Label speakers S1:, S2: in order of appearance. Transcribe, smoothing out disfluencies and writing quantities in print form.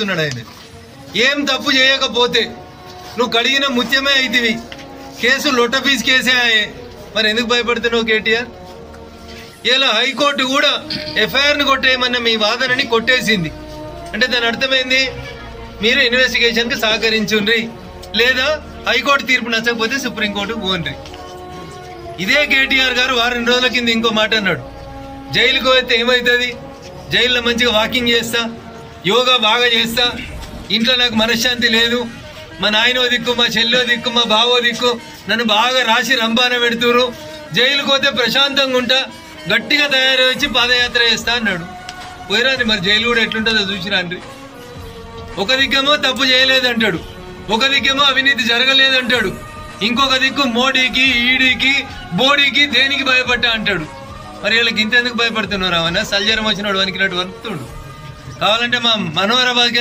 S1: చెప్తున్నాడు ఆయన. ఏం తప్పు చేయకపోతే నువ్వు కడిగిన ముత్యమే అయితివి, కేసు లొట్టపీస్ కేసే అయ్యే, మరి ఎందుకు భయపడుతున్నావు కేటీఆర్? ఇలా హైకోర్టు కూడా ఎఫ్ఐఆర్ని కొట్టేయమన్న మీ వాదనని కొట్టేసింది. అంటే దాని అర్థమైంది, మీరు ఇన్వెస్టిగేషన్కి సహకరించుండ్రి, లేదా హైకోర్టు తీర్పు నచ్చకపోతే సుప్రీంకోర్టుకు పోండ్రి. ఇదే కేటీఆర్ గారు వారం రోజుల కింద ఇంకో మాట అన్నాడు, జైలుకు పోతే ఏమవుతుంది, జైల్లో మంచిగా వాకింగ్ చేస్తా, యోగా బాగా చేస్తా, ఇంట్లో నాకు మనశ్శాంతి లేదు, మా నాయనో దిక్కు, మా చెల్లో దిక్కు, మా బావో దిక్కు నన్ను బాగా రాసి రంపాన పెడుతురు, జైలుకు పోతే ప్రశాంతంగా ఉంటా, గట్టిగా తయారు వచ్చి పాదయాత్ర చేస్తా అన్నాడు. పోయిరాని మరి జైలు కూడా ఎట్లుంటుందో చూసిరాండ్రి. ఒక దిక్కేమో తప్పు చేయలేదంటాడు, ఒక దిక్కేమో అవినీతి జరగలేదంటాడు, ఇంకొక దిక్కు మోడీకి, ఈడీకి, బోడీకి దేనికి భయపడ్డా అంటాడు. మరి వీళ్ళకి ఇంతెందుకు భయపడుతున్నారు? అవన్నా సల్జరం వచ్చినాడు వనికినట్టు వరుకుతుడు. కావాలంటే మా మనోహరాబాద్కి